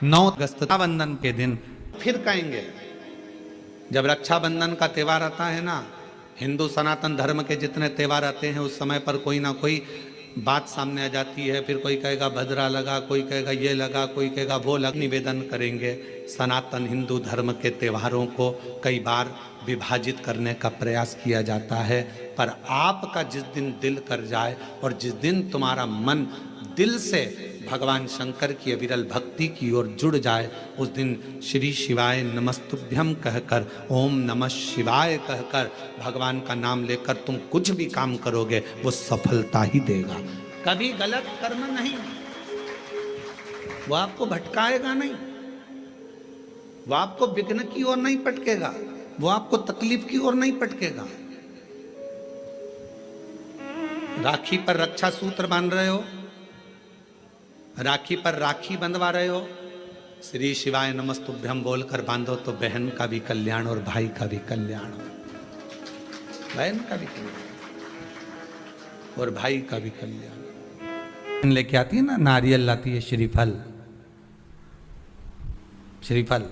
9 अगस्त रक्षाबंधन के दिन फिर कहेंगे, जब रक्षाबंधन का त्यौहार आता है ना, हिंदू सनातन धर्म के जितने त्यौहार आते हैं उस समय पर कोई ना कोई बात सामने आ जाती है। फिर कोई कहेगा भद्रा लगा, कोई कहेगा ये लगा, कोई कहेगा वो लगा। निवेदन करेंगे, सनातन हिंदू धर्म के त्योहारों को कई बार विभाजित करने का प्रयास किया जाता है, पर आपका जिस दिन दिल कर जाए और जिस दिन तुम्हारा मन दिल से भगवान शंकर की अविरल भक्ति की ओर जुड़ जाए, उस दिन श्री शिवाय नमस्तुभ्यम कहकर, ओम नमः शिवाय कहकर भगवान का नाम लेकर तुम कुछ भी काम करोगे वो सफलता ही देगा। कभी गलत कर्म नहीं, वो आपको भटकाएगा नहीं, वो आपको विघ्न की ओर नहीं पटकेगा, वो आपको तकलीफ की ओर नहीं पटकेगा। राखी पर रक्षा सूत्र बांध रहे हो, राखी पर राखी बंधवा रहे हो, श्री शिवाय नमस्तुभ्यम बोलकर बांधो तो बहन का भी कल्याण और भाई का भी कल्याण हो, बहन का भी कल्याण और भाई का भी कल्याण। लेके आती है ना, नारियल लाती है, श्रीफल, श्रीफल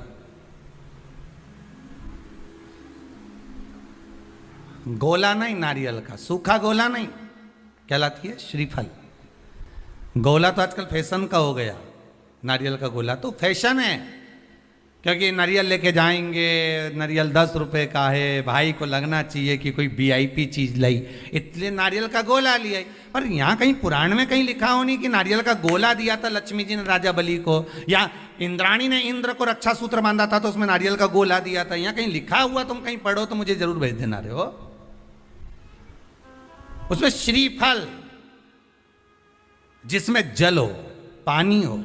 गोला नहीं, नारियल का सूखा गोला नहीं, क्या लाती है? श्रीफल। गोला तो आजकल फैशन का हो गया, नारियल का गोला तो फैशन है, क्योंकि नारियल लेके जाएंगे, नारियल 10 रुपए का है, भाई को लगना चाहिए कि कोई वीआईपी चीज लाई, इसलिए नारियल का गोला लिया। पर यहाँ कहीं पुराण में कहीं लिखा हो नहीं कि नारियल का गोला दिया था लक्ष्मी जी ने राजा बलि को, या इंद्राणी ने इंद्र को रक्षा सूत्र बांधा था तो उसमें नारियल का गोला दिया था। यहाँ कहीं लिखा हुआ तुम कहीं पढ़ो तो मुझे जरूर भेज देना रहे हो। उसमें श्रीफल, जिसमें जल हो, पानी हो,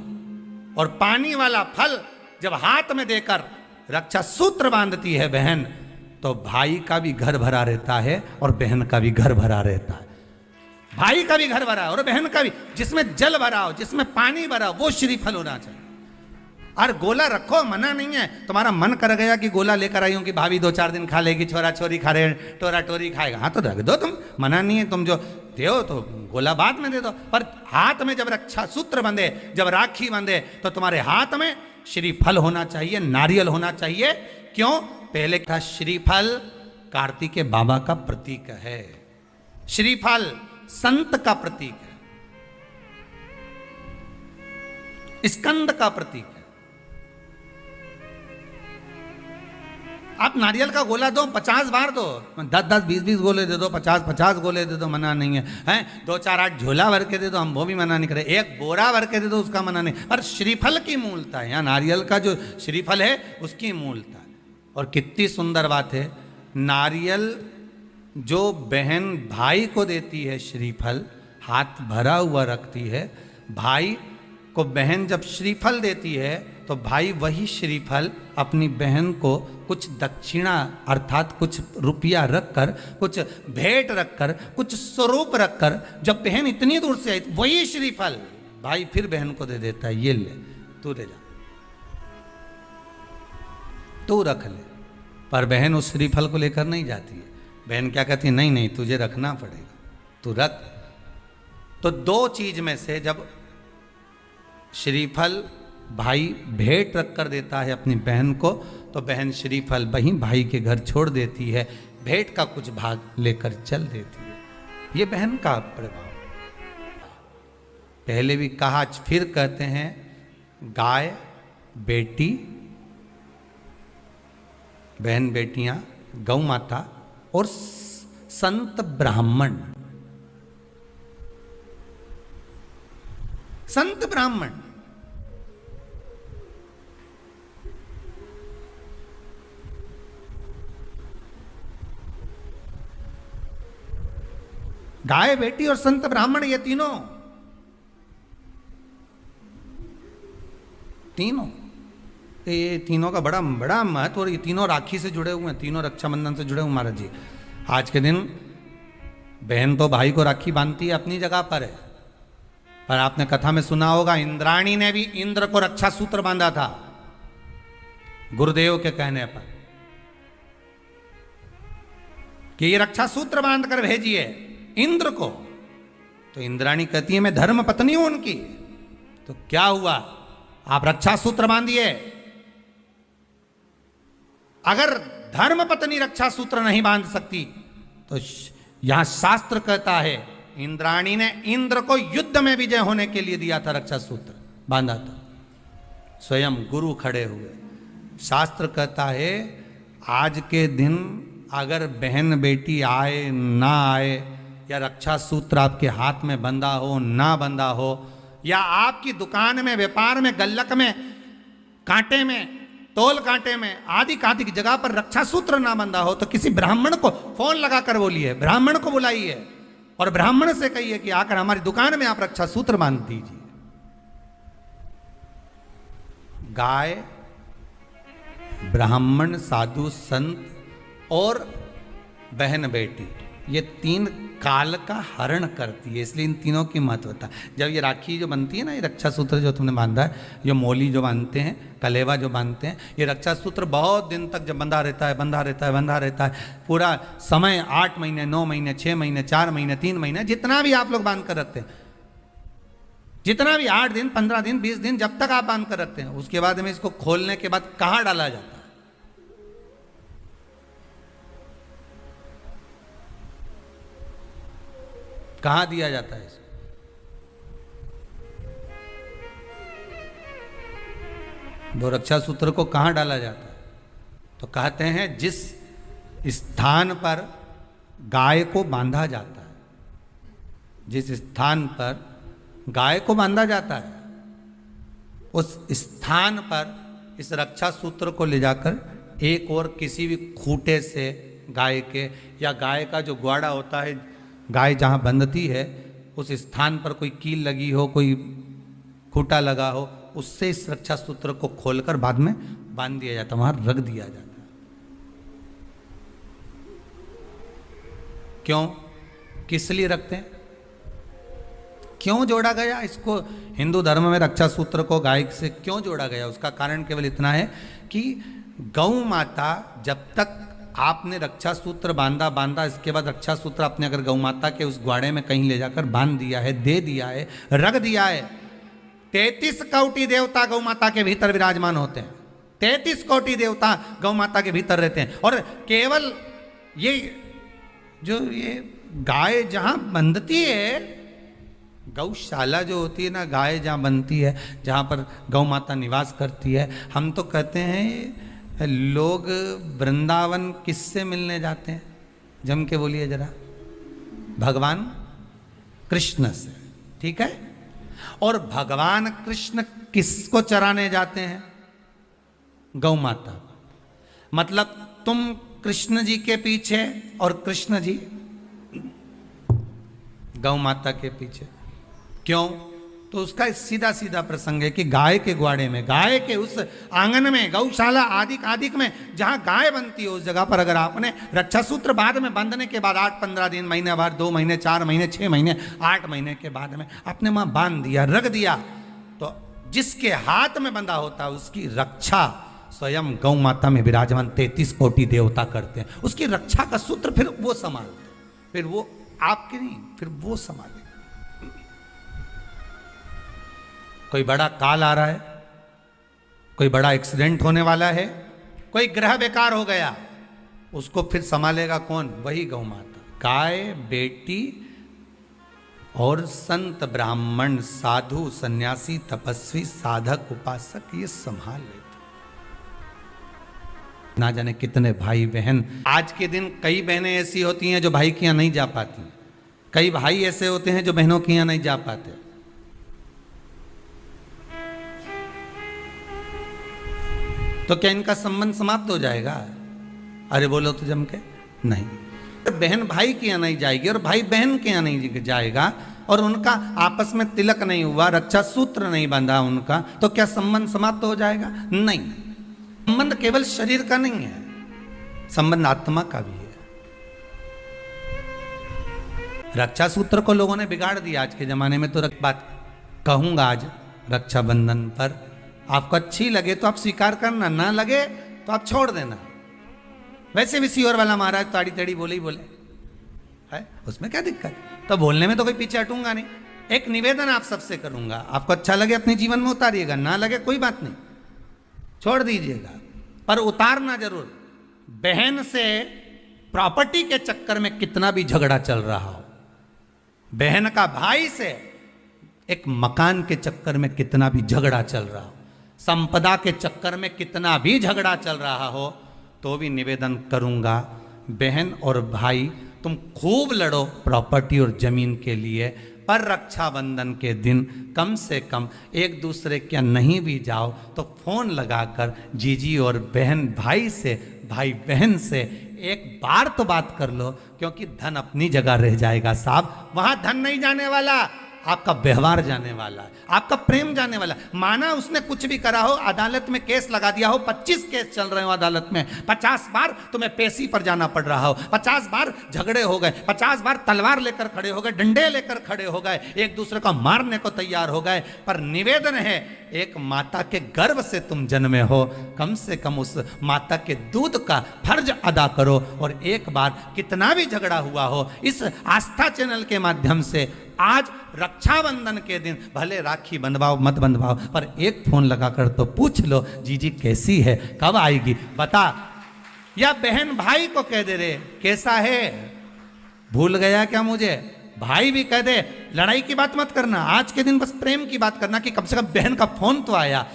और पानी वाला फल जब हाथ में देकर रक्षा सूत्र बांधती है बहन, तो भाई का भी घर भरा रहता है और बहन का भी घर भरा रहता है। भाई का भी घर भरा और बहन का भी, जिसमें जल भरा हो, जिसमें पानी भरा हो, वो श्रीफल होना चाहिए। और गोला रखो, मना नहीं है। तुम्हारा मन कर गया कि गोला लेकर आई हूं कि भाभी 2-4 दिन खा लेगी, छोरा छोरी खा रहे, टोरा टोरी खाएगा, हाँ तो रख दो, तुम मना नहीं है। तुम जो दो तो गोला बाद में दे दो, पर हाथ में जब रक्षा सूत्र बंधे, जब राखी बंधे, तो तुम्हारे हाथ में श्रीफल होना चाहिए, नारियल होना चाहिए। क्यों? पहले था श्रीफल कार्तिकेय बाबा का प्रतीक है, श्रीफल संत का प्रतीक है, स्कंद का प्रतीक है। आप नारियल का गोला दो, 50 बार दो, 10-10, 20-20 गोले दे दो, 50-50 गोले दे दो, मना नहीं है, हैं 2-4-8 झोला भर के दे दो, हम वो भी मना नहीं करे, एक बोरा भर के दे दो, उसका मना नहीं। पर श्रीफल की मूलता है, यहाँ नारियल का जो श्रीफल है उसकी मूलता है। और कितनी सुंदर बात है, नारियल जो बहन भाई को देती है, श्रीफल हाथ भरा हुआ रखती है, भाई को बहन जब श्रीफल देती है तो भाई वही श्रीफल अपनी बहन को कुछ दक्षिणा अर्थात कुछ रुपया रखकर, कुछ भेंट रखकर, कुछ स्वरूप रखकर, जब बहन इतनी दूर से आई वही श्रीफल भाई फिर बहन को दे देता है, ये ले तू ले जा, तू रख ले। पर बहन उस श्रीफल को लेकर नहीं जाती है, बहन क्या कहती है, नहीं नहीं तुझे रखना पड़ेगा, तू रख। तो 2 चीज में से जब श्रीफल भाई भेंट रख कर देता है अपनी बहन को, तो बहन श्रीफल वहीं भाई के घर छोड़ देती है, भेंट का कुछ भाग लेकर चल देती है। ये बहन का प्रभाव। पहले भी कहा, फिर कहते हैं, गाय बेटी, बहन बेटियां, गौ माता और संत ब्राह्मण, संत ब्राह्मण। गाय बेटी और संत ब्राह्मण, ये तीनों ये तीनों का बड़ा बड़ा महत्व। और ये तीनों राखी से जुड़े हुए हैं, तीनों रक्षाबंधन से जुड़े हुए महाराज जी। आज के दिन बहन तो भाई को राखी बांधती है, अपनी जगह पर है, पर आपने कथा में सुना होगा इंद्राणी ने भी इंद्र को रक्षा सूत्र बांधा था गुरुदेव के कहने पर कि ये रक्षा सूत्र बांध कर भेजिए इंद्र को। तो इंद्राणी कहती है मैं धर्म पत्नी हूं उनकी। तो क्या हुआ, आप रक्षा सूत्र बांधिए। अगर धर्म पत्नी रक्षा सूत्र नहीं बांध सकती तो यहां शास्त्र कहता है इंद्राणी ने इंद्र को युद्ध में विजय होने के लिए दिया था, रक्षा सूत्र बांधा था, स्वयं गुरु खड़े हुए। शास्त्र कहता है आज के दिन अगर बहन बेटी आए ना आए, या रक्षा सूत्र आपके हाथ में बंधा हो ना बंधा हो, या आपकी दुकान में, व्यापार में, गल्लक में, कांटे में, तोल कांटे में, आदि आदि की जगह पर रक्षा सूत्र ना बंधा हो, तो किसी ब्राह्मण को फोन लगाकर बोलिए, ब्राह्मण को बुलाइए और ब्राह्मण से कहिए कि आकर हमारी दुकान में आप रक्षा सूत्र बांध दीजिए। गाय, ब्राह्मण, साधु, संत और बहन बेटी, ये तीन काल का हरण करती है, इसलिए इन तीनों की महत्वता। जब ये राखी जो बनती है ना, ये रक्षा सूत्र जो तुमने बांधा है, जो मोली जो बांधते हैं, कलेवा जो बांधते हैं, ये रक्षा सूत्र बहुत दिन तक जब बंधा रहता है, बंधा रहता है, बंधा रहता है, पूरा समय 8 महीने, 9 महीने, 6 महीने, 4 महीने, 3 महीने, जितना भी आप लोग बांध कर रखते हैं, जितना भी 8 दिन, 15 दिन, 20 दिन, जब तक आप बांध कर रखते हैं, उसके बाद में इसको खोलने के बाद कहाँ डाला जाता है? कहां दिया जाता है इसको? वो रक्षा सूत्र को कहां डाला जाता है? तो कहते हैं जिस स्थान पर गाय को बांधा जाता है, जिस स्थान पर गाय को बांधा जाता है, उस स्थान पर इस रक्षा सूत्र को ले जाकर एक और किसी भी खूंटे से गाय के, या गाय का जो ग्वाड़ा होता है, गाय जहाँ बंधती है उस स्थान पर कोई कील लगी हो, कोई खूंटा लगा हो, उससे इस रक्षा सूत्र को खोलकर बाद में बांध दिया जाता, वहां रख दिया जाता। क्यों, किस लिए रखते हैं, क्यों जोड़ा गया इसको हिंदू धर्म में? रक्षा सूत्र को गाय से क्यों जोड़ा गया? उसका कारण केवल इतना है कि गौ माता, जब तक आपने रक्षा सूत्र बांधा, इसके बाद रक्षा सूत्र आपने अगर गौ माता के उस ग्वाड़े में कहीं ले जाकर बांध दिया है, दे दिया है, रख दिया है, 33 कोटि देवता गौ माता के भीतर विराजमान होते हैं, 33 कोटि देवता गौ माता के भीतर रहते हैं। और केवल ये जो ये गाय जहां बंधती है, गौशाला जो होती है ना, गाय जहां बनती है, जहां पर गौ माता निवास करती है, हम तो कहते हैं लोग वृंदावन किससे मिलने जाते हैं? जम के बोलिए जरा, भगवान कृष्ण से, ठीक है? और भगवान कृष्ण किसको चराने जाते हैं? गौ माता। मतलब तुम कृष्ण जी के पीछे और कृष्ण जी गौ माता के पीछे। क्यों? तो उसका सीधा सीधा प्रसंग है कि गाय के ग्वाड़े में, गाय के उस आंगन में, गौशाला आदि आदि में जहां गाय बनती है, उस जगह पर अगर आपने रक्षा सूत्र बाद में बांधने के बाद 8-15 दिन, महीने बाद, 2 महीने, 4 महीने, 6 महीने, 8 महीने के बाद में आपने वहां बांध दिया, रख दिया, तो जिसके हाथ में बंधा होता है उसकी रक्षा स्वयं गौ माता में विराजमान 33 कोटि देवता करते हैं। उसकी रक्षा का सूत्र फिर वो संभालते, फिर वो आपके नहीं, फिर वो संभाले। कोई बड़ा काल आ रहा है, कोई बड़ा एक्सीडेंट होने वाला है, कोई ग्रह बेकार हो गया, उसको फिर संभालेगा कौन? वही गौ माता। गाय, बेटी और संत, ब्राह्मण, साधु, सन्यासी, तपस्वी, साधक, उपासक ये संभाल लेते। ना जाने कितने भाई बहन, आज के दिन कई बहनें ऐसी होती हैं जो भाई के यहाँ नहीं जा पाती, कई भाई ऐसे होते हैं जो बहनों के यहाँ नहीं जा पाते। तो क्या इनका संबंध समाप्त हो जाएगा? अरे बोलो तो जम के नहीं। बहन भाई के यहाँ नहीं जाएगी और भाई बहन के यहाँ नहीं जाएगा, और उनका आपस में तिलक नहीं हुआ, रक्षा सूत्र नहीं बंधा उनका, तो क्या संबंध समाप्त हो जाएगा? नहीं। संबंध केवल शरीर का नहीं है, संबंध आत्मा का भी है। रक्षा सूत्र को लोगों ने बिगाड़ दिया आज के जमाने में। तो बात कहूंगा आज रक्षाबंधन पर, आपको अच्छी लगे तो आप स्वीकार करना, ना लगे तो आप छोड़ देना। वैसे भी सीहोर वाला महाराज ताड़ी ताड़ी बोले ही बोले है, उसमें क्या दिक्कत? तो बोलने में तो कोई पीछे हटूंगा नहीं। एक निवेदन आप सबसे करूंगा, आपको अच्छा लगे अपने जीवन में उतारिएगा, ना लगे कोई बात नहीं, छोड़ दीजिएगा, पर उतारना जरूर। बहन से प्रॉपर्टी के चक्कर में कितना भी झगड़ा चल रहा हो, बहन का भाई से एक मकान के चक्कर में कितना भी झगड़ा चल रहा हो, संपदा के चक्कर में कितना भी झगड़ा चल रहा हो, तो भी निवेदन करूंगा, बहन और भाई तुम खूब लड़ो प्रॉपर्टी और जमीन के लिए, पर रक्षाबंधन के दिन कम से कम एक दूसरे के नहीं भी जाओ तो फोन लगाकर जीजी और बहन भाई से, भाई बहन से एक बार तो बात कर लो, क्योंकि धन अपनी जगह रह जाएगा साहब, वहां धन नहीं जाने वाला, आपका व्यवहार जाने वाला है, आपका प्रेम जाने वाला। माना उसने कुछ भी करा हो, अदालत में केस लगा दिया हो, 25 केस चल रहे हो अदालत में, 50 बार तुम्हें पेशी पर जाना पड़ रहा हो, 50 बार झगड़े हो गए, 50 बार तलवार लेकर खड़े हो गए, डंडे लेकर खड़े हो गए, एक दूसरे को मारने को तैयार हो गए, पर निवेदन है, एक माता के गर्भ से तुम जन्मे हो, कम से कम उस माता के दूध का फर्ज अदा करो। और एक बार कितना भी झगड़ा हुआ हो, इस आस्था चैनल के माध्यम से आज रक्षाबंधन के दिन भले राखी बंधवाओ मत बंधवाओ, पर एक फोन लगाकर तो पूछ लो, जीजी कैसी है, कब आएगी बता, या बहन भाई को कह दे रे कैसा है, भूल गया क्या मुझे, भाई भी कह दे, लड़ाई की बात मत करना, आज के दिन बस प्रेम की बात करना, कि कम से कम बहन का फोन तो आया।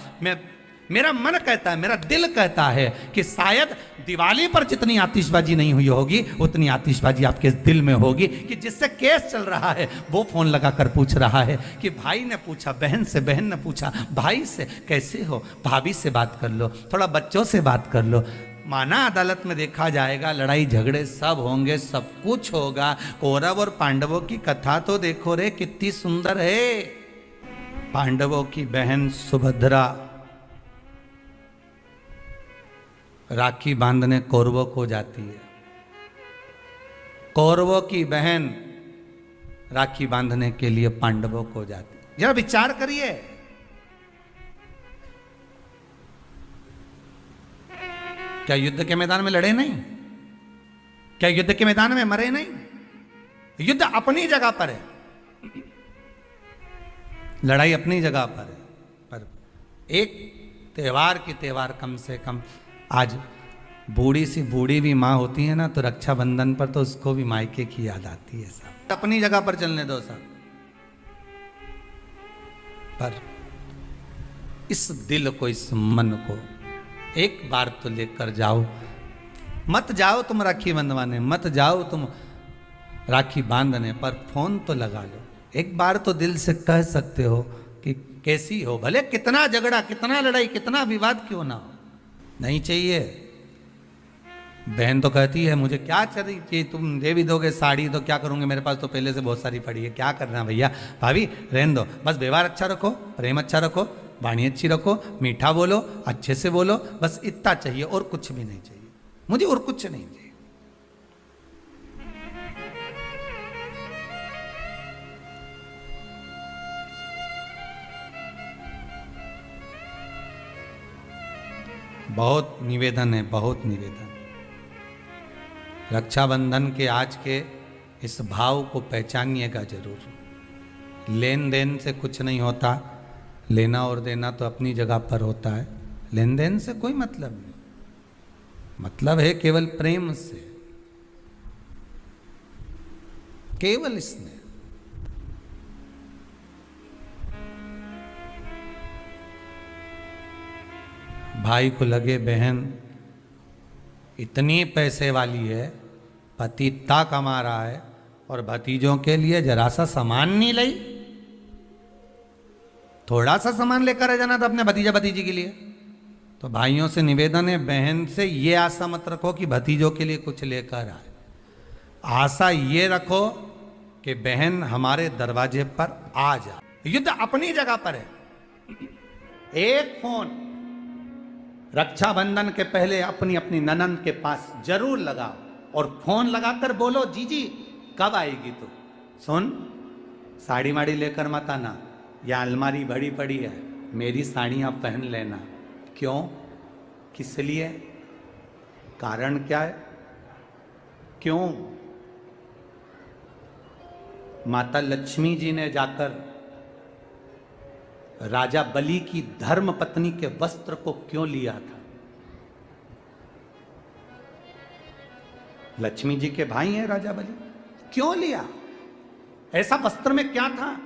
मेरा मन कहता है, मेरा दिल कहता है कि शायद दिवाली पर जितनी आतिशबाजी नहीं हुई होगी, उतनी आतिशबाजी आपके दिल में होगी, कि जिससे केस चल रहा है वो फोन लगाकर पूछ रहा है, कि भाई ने पूछा बहन से, बहन ने पूछा भाई से, कैसे हो, भाभी से बात कर लो, थोड़ा बच्चों से बात कर लो। माना अदालत में देखा जाएगा, लड़ाई झगड़े सब होंगे, सब कुछ होगा, कौरव और पांडवों की कथा तो देखो रे कितनी सुंदर है। पांडवों की बहन सुभद्रा राखी बांधने कौरवों को जाती है, कौरवों की बहन राखी बांधने के लिए पांडवों को जाती है। जरा विचार करिए, क्या युद्ध के मैदान में लड़े नहीं, क्या युद्ध के मैदान में मरे नहीं, युद्ध अपनी जगह पर है, लड़ाई अपनी जगह पर है, पर एक त्योहार की त्योहार कम से कम, आज बूढ़ी सी बूढ़ी भी माँ होती है ना, तो रक्षाबंधन पर तो उसको भी मायके की याद आती है सब, अपनी जगह पर चलने दो सब, पर इस दिल को, इस मन को एक बार तो लेकर जाओ, मत जाओ तुम राखी बंधवाने, मत जाओ तुम राखी बांधने, पर फोन तो लगा लो, एक बार तो दिल से कह सकते हो कि कैसी हो, भले कितना झगड़ा, कितना लड़ाई, कितना विवाद क्यों ना हो, नहीं चाहिए। बहन तो कहती है मुझे क्या चाहिए, तुम दे भी दोगे साड़ी तो क्या करूंगे, मेरे पास तो पहले से बहुत सारी पड़ी है, क्या करना भैया, भाभी रहने दो, बस व्यवहार अच्छा रखो, प्रेम अच्छा रखो, वाणी अच्छी रखो, मीठा बोलो, अच्छे से बोलो, बस इतना चाहिए, और कुछ भी नहीं चाहिए मुझे, और कुछ नहीं चाहिए। बहुत निवेदन है, बहुत निवेदन। रक्षाबंधन के आज के इस भाव को पहचानिएगा जरूर। लेन देन से कुछ नहीं होता, लेना और देना तो अपनी जगह पर होता है, लेन देन से कोई मतलब नहीं, मतलब है केवल प्रेम से, केवल इसमें। भाई को लगे बहन इतनी पैसे वाली है, पति इतना कमा रहा है, और भतीजों के लिए जरा सा सामान नहीं लाई, थोड़ा सा सामान लेकर आ जाना था अपने भतीजा भतीजी के लिए। तो भाइयों से निवेदन है, बहन से ये आशा मत रखो कि भतीजों के लिए कुछ लेकर आए, आशा ये रखो कि बहन हमारे दरवाजे पर आ जाए। युद्ध अपनी जगह पर है। एक फोन रक्षाबंधन के पहले अपनी अपनी ननंद के पास जरूर लगाओ, और फोन लगाकर बोलो जीजी कब आएगी तू, सुन साड़ी माड़ी लेकर मत आना, या अलमारी भरी पड़ी है, मेरी साड़ियाँ पहन लेना। क्यों, किस लिए, कारण क्या है, क्यों? माता लक्ष्मी जी ने जाकर राजा बलि की धर्म पत्नी के वस्त्र को क्यों लिया था? लक्ष्मी जी के भाई हैं राजा बलि, क्यों लिया? ऐसा वस्त्र में क्या था?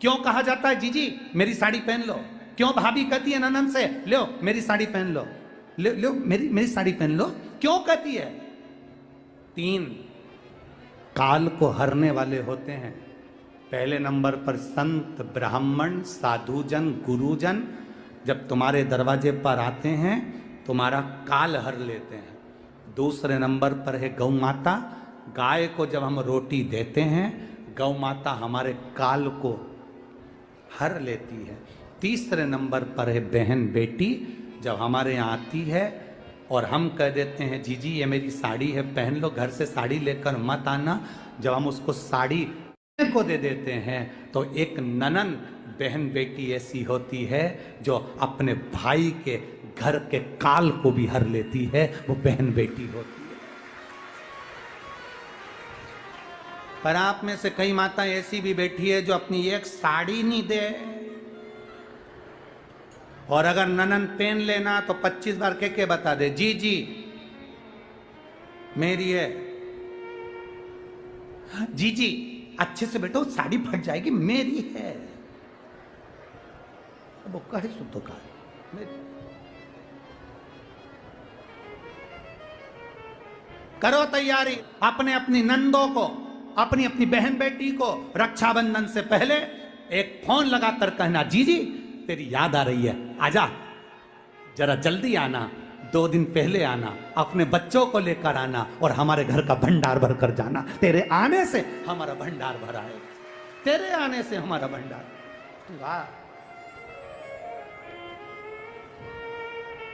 क्यों कहा जाता है जीजी मेरी साड़ी पहन लो? क्यों भाभी कहती है ननन से लो मेरी साड़ी पहन लो, लो मेरी साड़ी पहन लो? क्यों कहती है? 3 काल को हरने वाले होते हैं। पहले नंबर पर संत, ब्राह्मण, साधुजन, गुरुजन जब तुम्हारे दरवाजे पर आते हैं तुम्हारा काल हर लेते हैं। दूसरे नंबर पर है गौ माता। गाय को जब हम रोटी देते हैं गौ माता हमारे काल को हर लेती है। तीसरे नंबर पर है बहन बेटी, जब हमारे यहाँ आती है और हम कह देते हैं जीजी ये मेरी साड़ी है पहन लो, घर से साड़ी लेकर मत आना, जब हम उसको साड़ी को दे देते हैं तो एक ननन बहन बेटी ऐसी होती है जो अपने भाई के घर के काल को भी हर लेती है, वो बहन बेटी होती है। पर आप में से कई माता ऐसी भी बैठी है जो अपनी एक साड़ी नहीं दे, और अगर ननन पहन लेना तो 25 बार के बता दे जी जी मेरी है, जी जी अच्छे से बैठो साड़ी फट जाएगी मेरी है। वो कहे सो तो कहे करो तैयारी, अपने अपनी नंदों को अपनी अपनी बहन बेटी को रक्षाबंधन से पहले एक फोन लगाकर कहना जीजी तेरी याद आ रही है आजा जरा जल्दी आना, 2 दिन पहले आना, अपने बच्चों को लेकर आना और हमारे घर का भंडार भर कर जाना। तेरे आने से हमारा भंडार भरा है, तेरे आने से हमारा भंडार। वाह,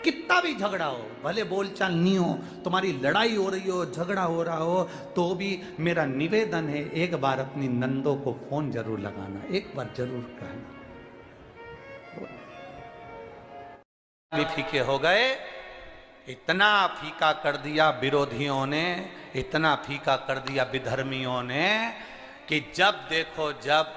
कितना भी झगड़ा हो, भले बोलचाल नहीं हो, तुम्हारी लड़ाई हो रही हो, झगड़ा हो रहा हो, तो भी मेरा निवेदन है एक बार अपनी नंदों को फोन जरूर लगाना, एक बार जरूर कहना। भी फीके हो गए, इतना फीका कर दिया विरोधियों ने, इतना फीका कर दिया विधर्मियों ने कि जब देखो जब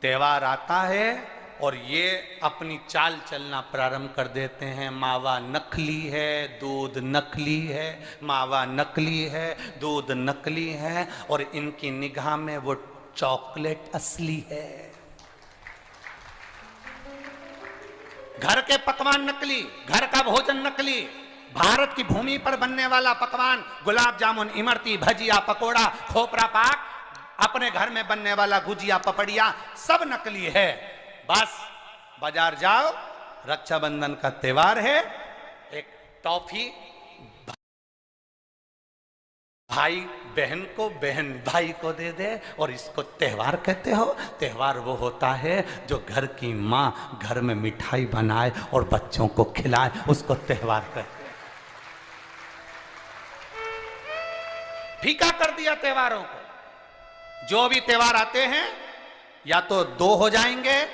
त्योहार आता है और ये अपनी चाल चलना प्रारंभ कर देते हैं। मावा नकली है, दूध नकली है, मावा नकली है, दूध नकली है, और इनकी निगाह में वो चॉकलेट असली है। घर के पकवान नकली, घर का भोजन नकली, भारत की भूमि पर बनने वाला पकवान गुलाब जामुन, इमरती, भजिया, पकोड़ा, खोपरा पाक, अपने घर में बनने वाला गुजिया, पपड़िया सब नकली है। बस बाजार जाओ, रक्षाबंधन का त्योहार है, एक टॉफी भाई बहन को, बहन भाई को दे दे और इसको त्योहार कहते हो। त्योहार वो होता है जो घर की माँ घर में मिठाई बनाए और बच्चों को खिलाए, उसको त्योहार कहते हैं। फीका कर दिया त्योहारों को। जो भी त्योहार आते हैं या तो 2 हो जाएंगे,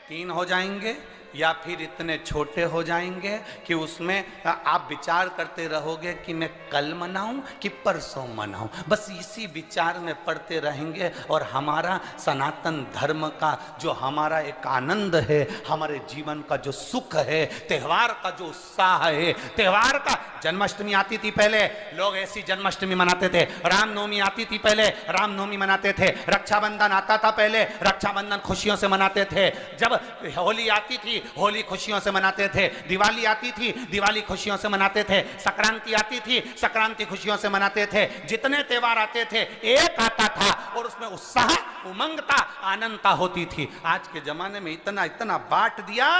3 हो जाएंगे, या फिर इतने छोटे हो जाएंगे कि उसमें आप विचार करते रहोगे कि मैं कल मनाऊं कि परसों मनाऊं। बस इसी विचार में पड़ते रहेंगे और हमारा सनातन धर्म का जो हमारा एक आनंद है, हमारे जीवन का जो सुख है, त्यौहार का जो उत्साह है, त्यौहार का, जन्माष्टमी आती थी पहले लोग ऐसी जन्माष्टमी मनाते थे, रामनवमी आती थी पहले रामनवमी मनाते थे, रक्षाबंधन आता था पहले रक्षाबंधन खुशियों से मनाते थे, जब होली आती थी होली खुशियों से मनाते थे, दिवाली आती थी दिवाली खुशियों से मनाते थे, संक्रांति आती थी संक्रांति खुशियों से मनाते थे। जितने त्योहार आते थे एक आता था और उसमें उत्साह, उमंगता, आनंदता होती थी। आज के जमाने में इतना इतना बांट दिया,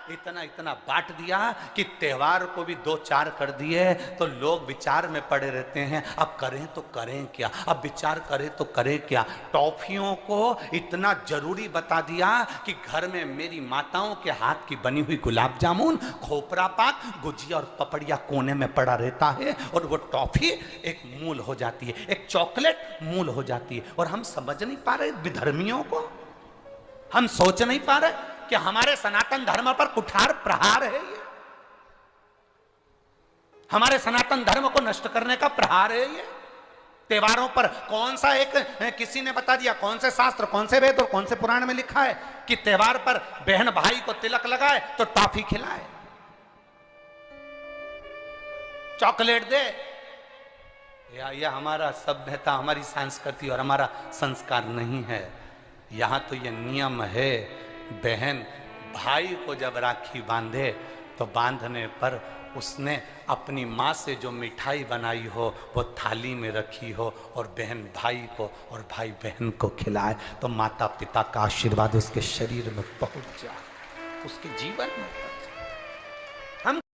इतना इतना बांट दिया कि त्योहार को भी 2-4 कर दिए तो लोग विचार में पड़े रहते हैं, अब करें तो करें क्या, अब विचार करें तो करें क्या। टॉफियों को इतना जरूरी बता दिया कि घर में मेरी माताओं के हाथ की बनी हुई गुलाब जामुन, खोपरा पाक, गुजिया और पपड़िया कोने में पड़ा रहता है और वो टॉफी एक मूल हो जाती है, एक चॉकलेट मूल हो जाती है। और हम समझ नहीं पा रहे विधर्मियों को, हम सोच नहीं पा रहे कि हमारे सनातन धर्म पर कुठार प्रहार है ये, हमारे सनातन धर्म को नष्ट करने का प्रहार है ये। त्योहारों पर कौन सा एक किसी ने बता दिया, कौन से शास्त्र, कौन से वेद और कौन से पुराण में लिखा है कि त्योहार पर बहन भाई को तिलक लगाए तो टॉफी खिलाए, चॉकलेट दे? यह हमारा सभ्यता, हमारी संस्कृति और हमारा संस्कार नहीं है। यहां तो यह नियम है, बहन भाई को जब राखी बांधे तो बांधने पर उसने अपनी माँ से जो मिठाई बनाई हो वो थाली में रखी हो और बहन भाई को और भाई बहन को खिलाए, तो माता पिता का आशीर्वाद उसके शरीर में पहुंच जाए, उसके जीवन में।